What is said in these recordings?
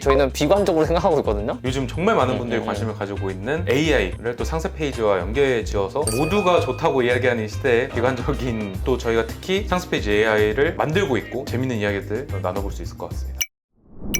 저희는 비관적으로 생각하고 있거든요. 요즘 정말 많은 분들이 관심을 가지고 있는 AI를 또 상세 페이지와 연계해 지어서 모두가 좋다고 이야기하는 시대에 비관적인 또 저희가 특히 상세 페이지 AI를 만들고 있고 재밌는 이야기들 나눠볼 수 있을 것 같습니다.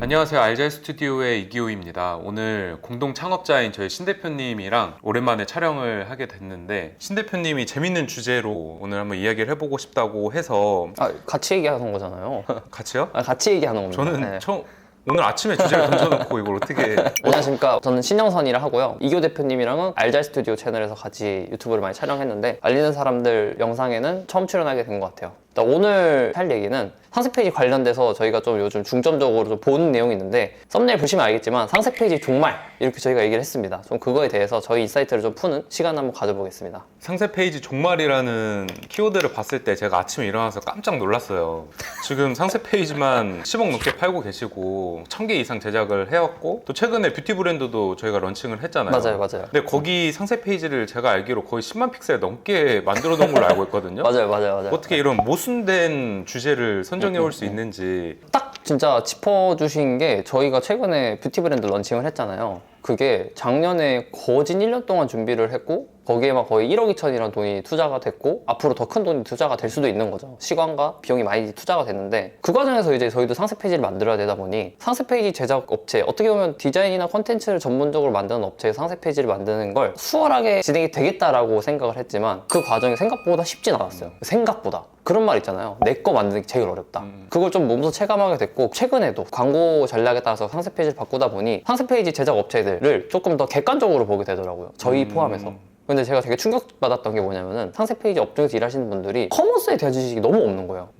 안녕하세요. 알잘 스튜디오의 이기호입니다. 오늘 공동 창업자인 저희 신 대표님이랑 오랜만에 촬영을 하게 됐는데 신 대표님이 재밌는 주제로 오늘 한번 이야기를 해보고 싶다고 해서 같이 얘기하는 거잖아요. 같이요? 같이 얘기하는 겁니다. 저는 오늘 아침에 주제를 던져놓고 이걸 어떻게 안녕하십니까. 저는 신영선이라 하고요. 이교 대표님이랑은 알잘 스튜디오 채널에서 같이 유튜브를 많이 촬영했는데 알리는 사람들 영상에는 처음 출연하게 된 것 같아요. 오늘 할 얘기는 상세 페이지 관련돼서 저희가 좀 요즘 중점적으로 좀 보는 내용이 있는데 썸네일 보시면 알겠지만 상세 페이지 종말 이렇게 저희가 얘기를 했습니다. 좀 그거에 대해서 저희 인사이트를 좀 푸는 시간 한번 가져보겠습니다. 상세 페이지 종말이라는 키워드를 봤을 때 제가 아침에 일어나서 깜짝 놀랐어요. 지금 상세 페이지만 10억 넘게 팔고 계시고 1000개 이상 제작을 해왔고 또 최근에 뷰티 브랜드도 저희가 런칭을 했잖아요. 맞아요. 근데 거기 상세 페이지를 제가 알기로 거의 10만 픽셀 넘게 만들어 놓은 걸로 알고 있거든요. 맞아요. 어떻게 이런 모순된 주제를 선정해 올 수 있는지 딱 진짜 짚어주신 게 저희가 최근에 뷰티 브랜드 런칭을 했잖아요. 그게 작년에 거진 1년 동안 준비를 했고 거기에 막 거의 1억 2천이라는 돈이 투자가 됐고 앞으로 더 큰 돈이 투자가 될 수도 있는 거죠. 시간과 비용이 많이 투자가 됐는데 그 과정에서 이제 저희도 상세 페이지를 만들어야 되다 보니 상세 페이지 제작 업체, 어떻게 보면 디자인이나 컨텐츠를 전문적으로 만드는 업체의 상세 페이지를 만드는 걸 수월하게 진행이 되겠다라고 생각을 했지만 그 과정이 생각보다 쉽진 않았어요. 생각보다. 그런 말 있잖아요. 내 거 만드는 게 제일 어렵다. 그걸 좀 몸소 체감하게 됐고 최근에도 광고 전략에 따라서 상세 페이지를 바꾸다 보니 상세 페이지 제작 업체들을 조금 더 객관적으로 보게 되더라고요. 저희 포함해서. 근데 제가 되게 충격받았던 게 뭐냐면은 상세 페이지 업종에서 일하시는 분들이 커머스에 대한 지식이 너무 없는 거예요.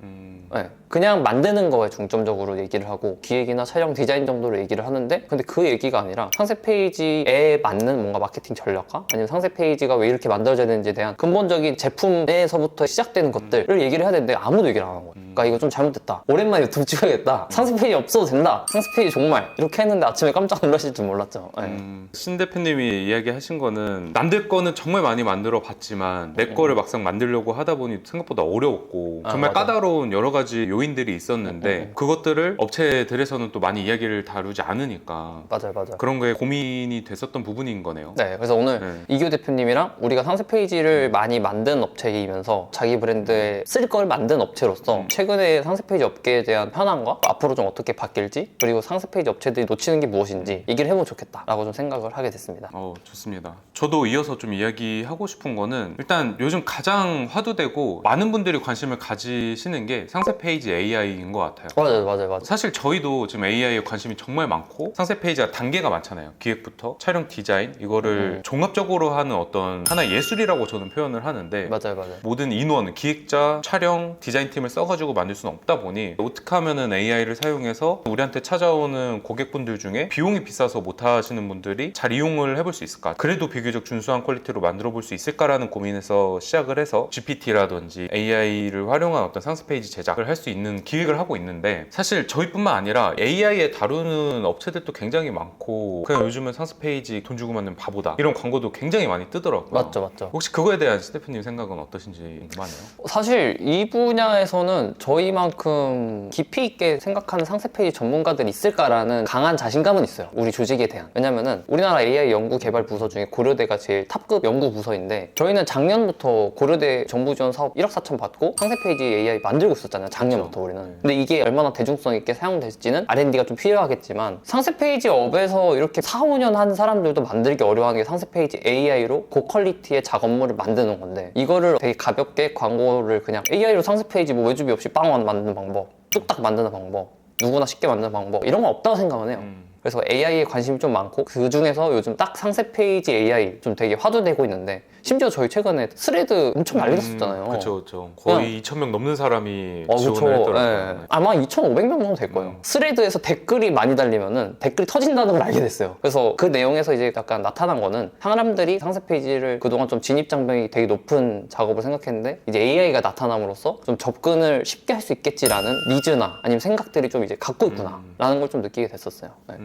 네, 그냥 만드는 거에 중점적으로 얘기를 하고 기획이나 촬영 디자인 정도로 얘기를 하는데 근데 그 얘기가 아니라 상세 페이지에 맞는 뭔가 마케팅 전략과 아니면 상세 페이지가 왜 이렇게 만들어져야 되는지에 대한 근본적인 제품에서부터 시작되는 것들을 얘기를 해야 되는데 아무도 얘기를 안 하는 거예요. 그러니까 이거 좀 잘못됐다. 오랜만에 유튜브 찍어야겠다. 상세 페이지 없어도 된다. 상세 페이지 정말 이렇게 했는데 아침에 깜짝 놀라실 줄 몰랐죠. 네. 신 대표님이 이야기하신 거는 남들 거는 정말 많이 만들어 봤지만 내 거를 막상 만들려고 하다 보니 생각보다 어려웠고 정말 맞아. 까다로운 여러 가지 요인들이 있었는데 그것들을 업체들에서는 또 많이 이야기를 다루지 않으니까 맞아요. 그런 거에 고민이 됐었던 부분인 거네요. 네, 그래서 오늘 이교 대표님이랑 우리가 상세 페이지를 많이 만든 업체이면서 자기 브랜드에 쓸 걸 만든 업체로서 최근에 상세 페이지 업계에 대한 현황과 앞으로 좀 어떻게 바뀔지 그리고 상세 페이지 업체들이 놓치는 게 무엇인지 얘기를 해보면 좋겠다라고 좀 생각을 하게 됐습니다. 좋습니다. 저도 이어서 좀 이야기하고 싶은 거는 일단 요즘 가장 화두되고 많은 분들이 관심을 가지시는 게 상세 페이지 AI인 것 같아요. 맞아요. 사실 저희도 지금 AI에 관심이 정말 많고 상세 페이지가 단계가 많잖아요. 기획부터 촬영, 디자인 이거를 종합적으로 하는 어떤 하나의 예술이라고 저는 표현을 하는데 맞아요. 모든 인원, 기획자, 촬영, 디자인팀을 써가지고 만들 수는 없다 보니 어떻게 하면은 AI를 사용해서 우리한테 찾아오는 고객분들 중에 비용이 비싸서 못 하시는 분들이 잘 이용을 해볼 수 있을까? 그래도 비교적 준수한 퀄리티로 만들어 볼 수 있을까라는 고민에서 시작을 해서 GPT라든지 AI를 활용한 어떤 상세 페이지 제작을 할 수 있는 기획을 하고 있는데 사실 저희뿐만 아니라 AI에 다루는 업체들도 굉장히 많고 그냥 요즘은 상세 페이지 돈 주고 만든 바보다 이런 광고도 굉장히 많이 뜨더라고요. 맞죠. 혹시 그거에 대한 신 대표님 생각은 어떠신지 궁금하네요. 사실 이 분야에서는 저희만큼 깊이 있게 생각하는 상세 페이지 전문가들이 있을까라는 강한 자신감은 있어요. 우리 조직에 대한. 왜냐면은 우리나라 AI 연구 개발 부서 중에 고려대가 제일 탑급 연구 부서인데 저희는 작년부터 고려대 정부 지원 사업 1억 4천 받고 상세 페이지 AI 만들고 있었잖아요. 작년부터 우리는. 근데 이게 얼마나 대중성 있게 사용될지는 R&D가 좀 필요하겠지만 상세 페이지 업에서 이렇게 4, 5년 한 사람들도 만들기 어려워하는 게 상세 페이지 AI로 고퀄리티의 작업물을 만드는 건데 이거를 되게 가볍게 광고를 그냥 AI로 상세 페이지 뭐 외주비 없이 빵 만드는 방법, 뚝딱 만드는 방법, 누구나 쉽게 만드는 방법 이런 건 없다고 생각은 해요. 그래서 AI에 관심이 좀 많고 그 중에서 요즘 딱 상세 페이지 AI 좀 되게 화두되고 있는데 심지어 저희 최근에 스레드 엄청 난리났었잖아요. 그쵸. 거의 2,000명 넘는 사람이 지원을 그쵸. 했더라고요. 네. 아마 2,500명 정도 될 거예요. 스레드에서 댓글이 많이 달리면은 댓글이 터진다는 걸 알게 됐어요. 그래서 그 내용에서 이제 약간 나타난 거는 사람들이 상세 페이지를 그동안 좀 진입 장벽이 되게 높은 작업을 생각했는데 이제 AI가 나타남으로써 좀 접근을 쉽게 할 수 있겠지라는 니즈나 아니면 생각들이 좀 이제 갖고 있구나 라는 걸 좀 느끼게 됐었어요. 네.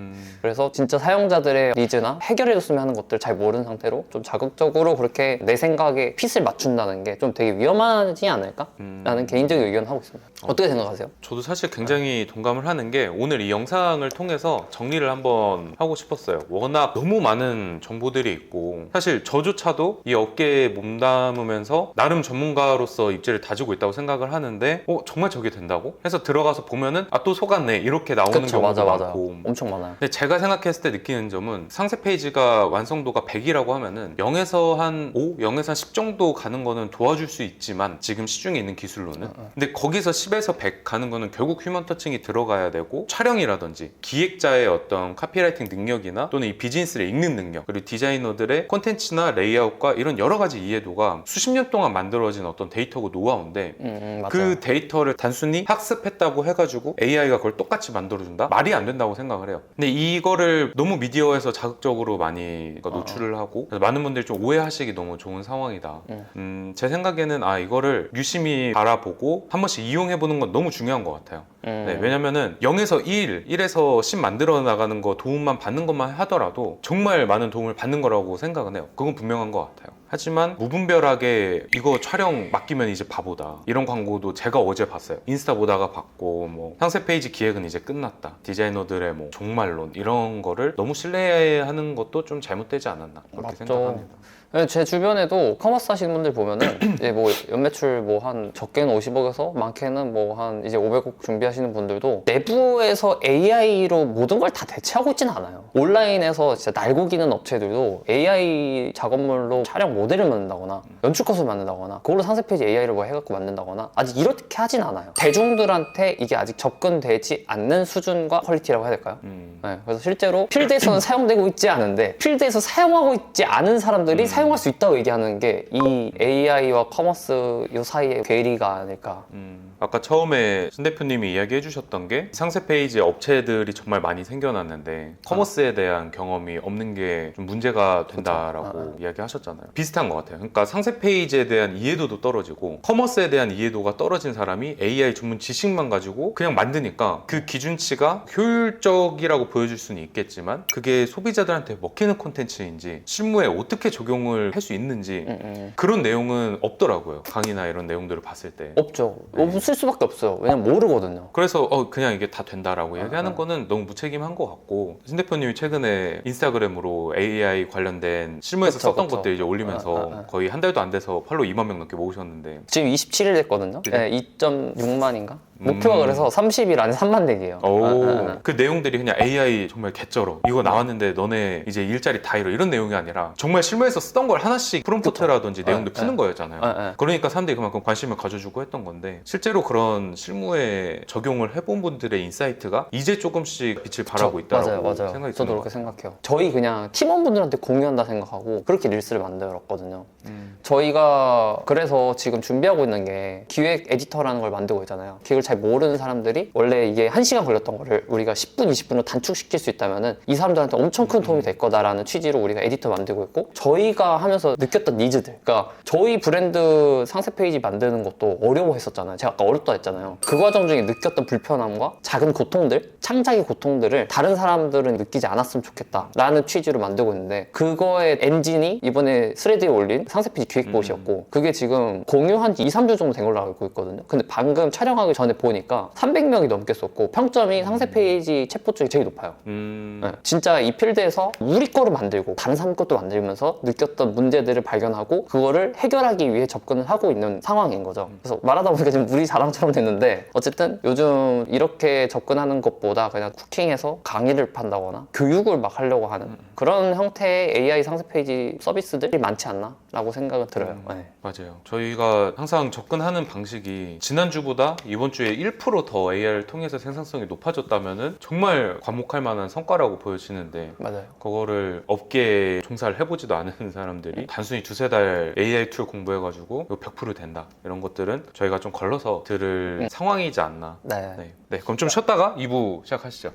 그래서 진짜 사용자들의 니즈나 해결해줬으면 하는 것들 잘 모르는 상태로 좀 자극적으로 그렇게 내 생각에 핏을 맞춘다는 게 좀 되게 위험하지 않을까? 라는 개인적인 의견을 하고 있습니다. 어떻게 생각하세요? 저도 사실 굉장히 동감을 하는 게 오늘 이 영상을 통해서 정리를 한번 하고 싶었어요. 워낙 너무 많은 정보들이 있고 사실 저조차도 이 업계에 몸담으면서 나름 전문가로서 입지를 다지고 있다고 생각을 하는데 정말 저게 된다고? 해서 들어가서 보면은 또 속았네 이렇게 나오는 그쵸, 경우도 맞아. 많고 엄청 많아요. 근데 제가 생각했을 때 느끼는 점은 상세 페이지가 완성도가 100이라고 하면은 0에서 한 5, 0에서 한 10 정도 가는 거는 도와줄 수 있지만 지금 시중에 있는 기술로는 근데 거기서 10에서 100 가는 거는 결국 휴먼 터칭이 들어가야 되고 촬영이라든지 기획자의 어떤 카피라이팅 능력이나 또는 이 비즈니스를 읽는 능력 그리고 디자이너들의 콘텐츠나 레이아웃과 이런 여러 가지 이해도가 수십 년 동안 만들어진 어떤 데이터고 노하우인데 맞아요. 그 데이터를 단순히 학습했다고 해가지고 AI가 그걸 똑같이 만들어준다? 말이 안 된다고 생각을 해요. 근데 이거를 너무 미디어에서 자극적으로 많이 노출을 하고 그래서 많은 분들이 좀 오해하시기 너무 좋은 상황이다. 제 생각에는 이거를 유심히 바라보고 한 번씩 이용해보는 건 너무 중요한 것 같아요. 네, 왜냐면은 0에서 1, 1에서 10 만들어 나가는 거 도움만 받는 것만 하더라도 정말 많은 도움을 받는 거라고 생각은 해요. 그건 분명한 것 같아요. 하지만 무분별하게 이거 촬영 맡기면 이제 바보다 이런 광고도 제가 어제 봤어요. 인스타 보다가 봤고 뭐 상세 페이지 기획은 이제 끝났다 디자이너들의 뭐 종말론 이런 거를 너무 신뢰하는 것도 좀 잘못되지 않았나 그렇게 맞죠. 생각합니다. 제 주변에도 커머스 하시는 분들 보면은 이제 뭐 연매출 뭐 한 적게는 50억에서 많게는 뭐 한 이제 500억 준비하시는 분들도 내부에서 AI로 모든 걸 다 대체하고 있지는 않아요. 온라인에서 진짜 날고기는 업체들도 AI 작업물로 촬영 모델을 만든다거나 연출컷을 만든다거나 그걸로 상세 페이지 AI를 뭐 해갖고 만든다거나 아직 이렇게 하진 않아요. 대중들한테 이게 아직 접근되지 않는 수준과 퀄리티라고 해야 될까요? 네, 그래서 실제로 필드에서는 사용되고 있지 않은데 필드에서 사용하고 있지 않은 사람들이 사용할 수 있다고 얘기하는 게 이 AI와 커머스 이 사이의 괴리가 아닐까. 아까 처음에 신 대표님이 이야기해 주셨던 게 상세 페이지 업체들이 정말 많이 생겨났는데 커머스에 대한 경험이 없는 게 좀 문제가 된다라고 이야기하셨잖아요. 비슷한 것 같아요. 그러니까 상세 페이지에 대한 이해도도 떨어지고 커머스에 대한 이해도가 떨어진 사람이 AI 전문 지식만 가지고 그냥 만드니까 그 기준치가 효율적이라고 보여줄 수는 있겠지만 그게 소비자들한테 먹히는 콘텐츠인지 실무에 어떻게 적용을 할 수 있는지 그런 내용은 없더라고요. 강의나 이런 내용들을 봤을 때. 없죠. 없을 수밖에 없어요. 왜냐면 모르거든요. 그래서 그냥 이게 다 된다라고 얘기하는 거는 너무 무책임한 것 같고 신 대표님이 최근에 인스타그램으로 AI 관련된 실무에서 그쵸, 썼던 그쵸. 것들 이제 올리면서 거의 한 달도 안 돼서 팔로우 2만 명 넘게 모으셨는데 지금 27일 됐거든요. 네, 2.6만인가? 목표가 그래서 30일 안에 3만 대기예요. 그 내용들이 그냥 AI 정말 개쩔어 이거 나왔는데 너네 이제 일자리 다 잃어 이런 내용이 아니라 정말 실무에서 쓰던 걸 하나씩 프롬프트라든지 내용들 푸는 거였잖아요. 그러니까 사람들이 그만큼 관심을 가져주고 했던 건데 실제로 그런 실무에 적용을 해본 분들의 인사이트가 이제 조금씩 빛을 발하고 있다고 맞아요. 생각이 저도 드는 것 그렇게 생각해요. 저희 그냥 팀원분들한테 공유한다 생각하고 그렇게 릴스를 만들었거든요. 저희가 그래서 지금 준비하고 있는 게 기획 에디터라는 걸 만들고 있잖아요. 기획을 잘 모르는 사람들이 원래 이게 1시간 걸렸던 거를 우리가 10분, 20분으로 단축시킬 수 있다면은 이 사람들한테 엄청 큰 도움이 될 거다라는 취지로 우리가 에디터 만들고 있고 저희가 하면서 느꼈던 니즈들 그러니까 저희 브랜드 상세 페이지 만드는 것도 어려워했었잖아요. 제가 아까 어렵다 했잖아요. 그 과정 중에 느꼈던 불편함과 작은 고통들, 창작의 고통들을 다른 사람들은 느끼지 않았으면 좋겠다라는 취지로 만들고 있는데 그거의 엔진이 이번에 스레드에 올린 상세 페이지 기획봇이었고 그게 지금 공유한 지 2, 3주 정도 된 걸로 알고 있거든요. 근데 방금 촬영하기 전에 보니까 300명이 넘겠었고 평점이 상세 페이지 챗봇 중에 제일 높아요. 네, 진짜 이 필드에서 우리 거로 만들고 다른 사람 것도 만들면서 느꼈던 문제들을 발견하고 그거를 해결하기 위해 접근을 하고 있는 상황인 거죠. 그래서 말하다 보니까 지금 우리 자랑처럼 됐는데 어쨌든 요즘 이렇게 접근하는 것보다 그냥 쿠킹해서 강의를 판다거나 교육을 막 하려고 하는 그런 형태의 AI 상세 페이지 서비스들이 많지 않나 라고 생각은 들어요. 네. 맞아요. 저희가 항상 접근하는 방식이 지난주보다 이번 주에 1%더 AI를 통해서 생산성이 높아졌다면은 정말 과목할 만한 성과라고 보여지는데 맞아요. 그거를 업계에 종사를 해보지도 않은 사람들이 단순히 두세 달 AI 툴 공부해가지고 이거 100% 된다 이런 것들은 저희가 좀 걸러서 들을 상황이지 않나. 네. 네, 그럼 좀 쉬었다가 2부 시작하시죠.